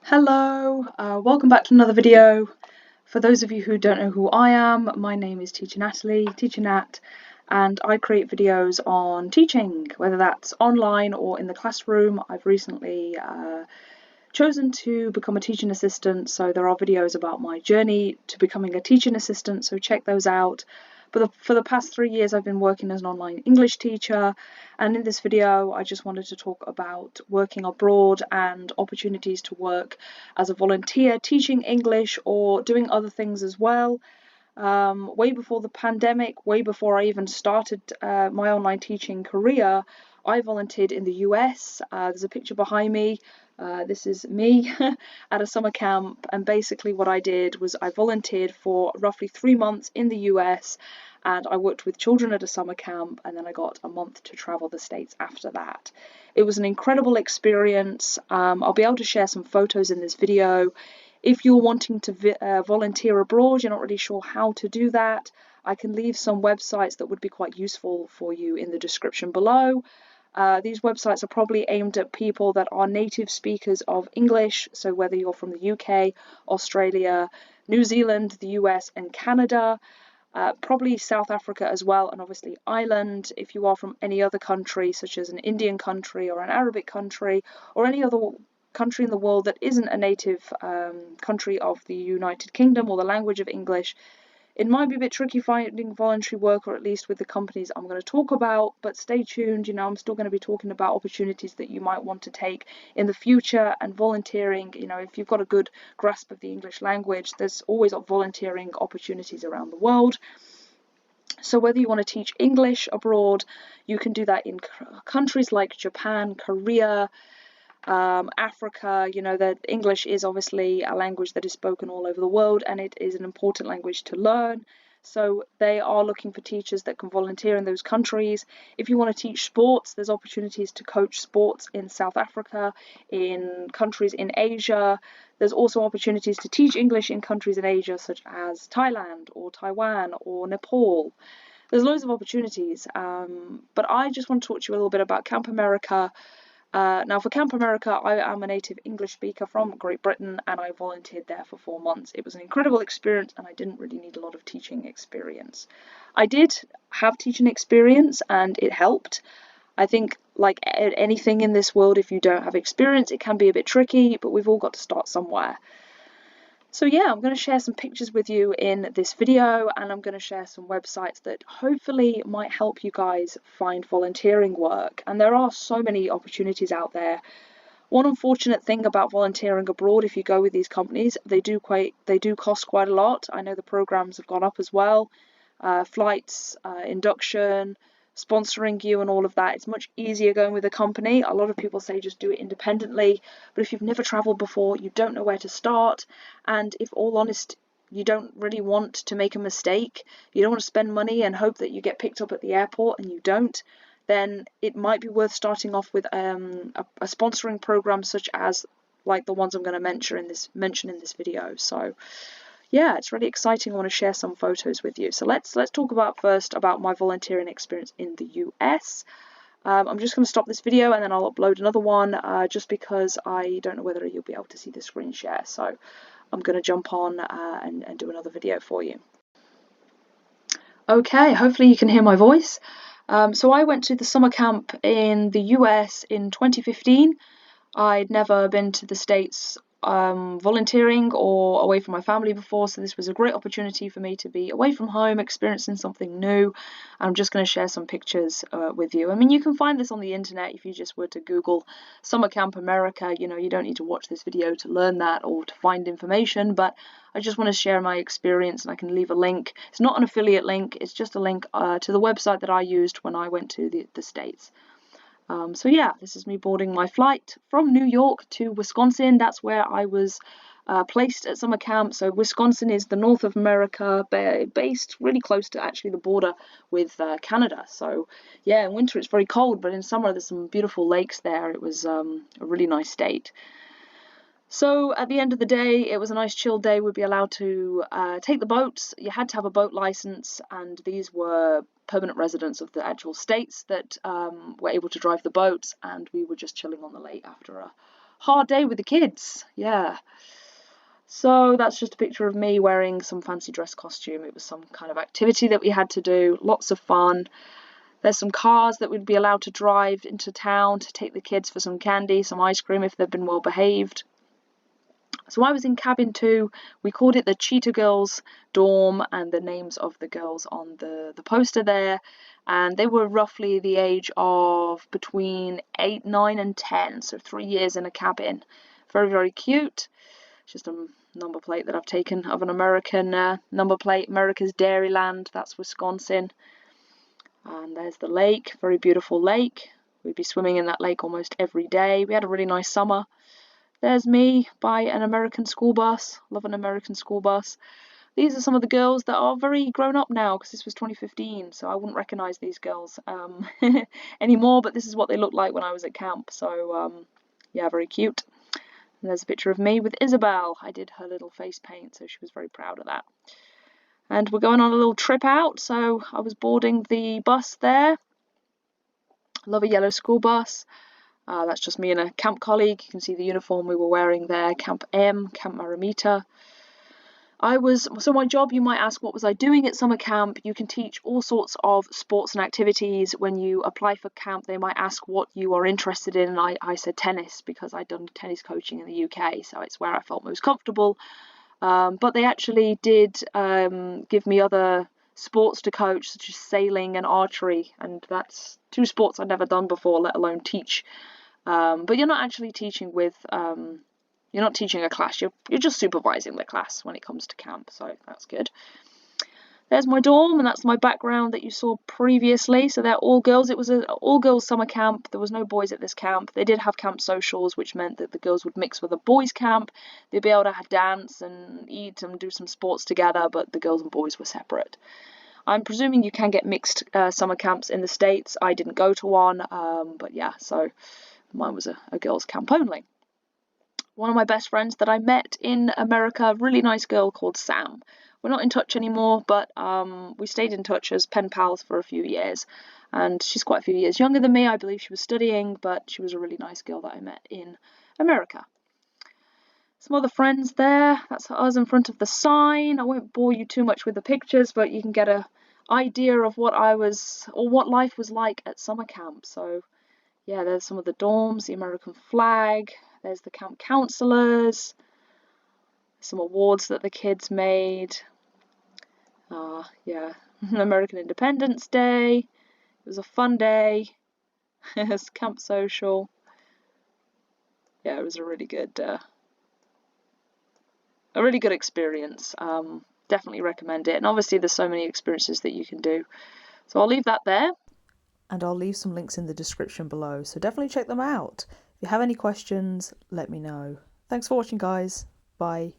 Hello, welcome back to another video. For those of you who don't know who I am, my name is Teacher Natalie, Teacher Nat, and I create videos on teaching, whether that's online or in the classroom. I've recently chosen to become a teaching assistant, so there are videos about my journey to becoming a teaching assistant, so check those out. But for the past 3 years I've been working as an online English teacher, and in this video I just wanted to talk about working abroad and opportunities to work as a volunteer teaching English or doing other things as well. Way before the pandemic, way before I even started my online teaching career, I volunteered in the US. There's a picture behind me. This is me at a summer camp, and basically what I did was I volunteered for roughly 3 months in the US, and I worked with children at a summer camp, and then I got a month to travel the States after that. It was an incredible experience. I'll be able to share some photos in this video. If you're wanting to volunteer abroad, you're not really sure how to do that, I can leave some websites that would be quite useful for you in the description below. These websites are probably aimed at people that are native speakers of English, so whether you're from the UK, Australia, New Zealand, the US and Canada, probably South Africa as well, and obviously Ireland. If you are from any other country, such as an Indian country or an Arabic country or any other country in the world that isn't a native country of the United Kingdom or the language of English, it might be a bit tricky finding voluntary work, or at least with the companies I'm going to talk about, but stay tuned. I'm still going to be talking about opportunities that you might want to take in the future, and volunteering, if you've got a good grasp of the English language, there's always volunteering opportunities around the world. So whether you want to teach English abroad, you can do that in countries like Japan, Korea, Africa. That English is obviously a language that is spoken all over the world, and it is an important language to learn. So they are looking for teachers that can volunteer in those countries. If you want to teach sports, there's opportunities to coach sports in South Africa, in countries in Asia. There's also opportunities to teach English in countries in Asia, such as Thailand or Taiwan or Nepal. There's loads of opportunities, but I just want to talk to you a little bit about Camp America. Now for Camp America, I am a native English speaker from Great Britain, and I volunteered there for 4 months. It was an incredible experience, and I didn't really need a lot of teaching experience. I did have teaching experience, and it helped. I think, like anything in this world, if you don't have experience, it can be a bit tricky, but we've all got to start somewhere. So yeah, I'm going to share some pictures with you in this video, and I'm going to share some websites that hopefully might help you guys find volunteering work. And there are so many opportunities out there. One unfortunate thing about volunteering abroad, if you go with these companies, they do cost quite a lot. I know the programs have gone up as well. Flights, induction, sponsoring you and all of that. It's much easier going with a company. A lot of people say just do it independently, but if you've never traveled before, you don't know where to start, and if all honest, you don't really want to make a mistake, you don't want to spend money and hope that you get picked up at the airport and you don't, then it might be worth starting off with a sponsoring program such as like the ones I'm going to mention in this video. So yeah, it's really exciting. I want to share some photos with you. So let's talk first about my volunteering experience in the US. I'm just going to stop this video and then I'll upload another one, just because I don't know whether you'll be able to see the screen share. So I'm going to jump on and do another video for you. Okay, hopefully you can hear my voice. So I went to the summer camp in the US in 2015. I'd never been to the States volunteering or away from my family before, so this was a great opportunity for me to be away from home, experiencing something new. I'm just going to share some pictures with you. I mean, you can find this on the internet if you just were to Google Summer Camp America. You don't need to watch this video to learn that or to find information, but I just want to share my experience, and I can leave a link. It's not an affiliate link, it's just a link to the website that I used when I went to the States. So yeah, this is me boarding my flight from New York to Wisconsin. That's where I was placed at summer camp. So Wisconsin is the north of America, based really close to actually the border with Canada. So yeah, in winter it's very cold, but in summer there's some beautiful lakes there. It was a really nice state. So at the end of the day, it was a nice chill day. We'd be allowed to take the boats. You had to have a boat license, and these were permanent residents of the actual states that were able to drive the boats, and we were just chilling on the lake after hard day with the kids. Yeah. So that's just a picture of me wearing some fancy dress costume. It was some kind of activity that we had to do. Lots of fun. There's some cars that we'd be allowed to drive into town to take the kids for some candy, some ice cream if they've been well behaved. So I was in cabin 2. We called it the Cheetah Girls dorm, and the names of the girls on the poster there. And they were roughly the age of between 8, 9 and 10, so 3 years in a cabin. Very, very cute. It's just a number plate that I've taken of an American number plate, America's Dairyland, that's Wisconsin. And there's the lake, very beautiful lake. We'd be swimming in that lake almost every day. We had a really nice summer. There's me by an American school bus. Love an American school bus. These are some of the girls that are very grown up now, because this was 2015, so I wouldn't recognise these girls anymore, but this is what they looked like when I was at camp. So yeah, very cute. And there's a picture of me with Isabel. I did her little face paint, so she was very proud of that. And we're going on a little trip out, so I was boarding the bus there. Love a yellow school bus. That's just me and a camp colleague. You can see the uniform we were wearing there, Camp M, Camp Maramita. So my job, you might ask, what was I doing at summer camp? You can teach all sorts of sports and activities. When you apply for camp, they might ask what you are interested in, and I said tennis, because I'd done tennis coaching in the UK, so it's where I felt most comfortable. But they actually did give me other sports to coach, such as sailing and archery, and that's 2 sports I'd never done before, let alone teach. But you're not actually teaching with, you're not teaching a class, you're just supervising the class when it comes to camp, so that's good. There's my dorm, and that's my background that you saw previously. So they're all girls. It was an all-girls summer camp. There was no boys at this camp. They did have camp socials, which meant that the girls would mix with a boys' camp. They'd be able to dance and eat and do some sports together, but the girls and boys were separate. I'm presuming you can get mixed summer camps in the States. I didn't go to one, but yeah, so mine was a girls' camp only. One of my best friends that I met in America, really nice girl called Sam. We're not in touch anymore, but we stayed in touch as pen pals for a few years. And she's quite a few years younger than me. I believe she was studying, but she was a really nice girl that I met in America. Some other friends there. That's us in front of the sign. I won't bore you too much with the pictures, but you can get an idea of what what life was like at summer camp. So yeah, there's some of the dorms, the American flag. There's the camp counselors. Some awards that the kids made. Yeah, American Independence Day. It was a fun day. It's camp social. Yeah, it was a really good experience. Definitely recommend it. And obviously there's so many experiences that you can do. So I'll leave that there. And I'll leave some links in the description below, so definitely check them out. If you have any questions, let me know. Thanks for watching, guys. Bye.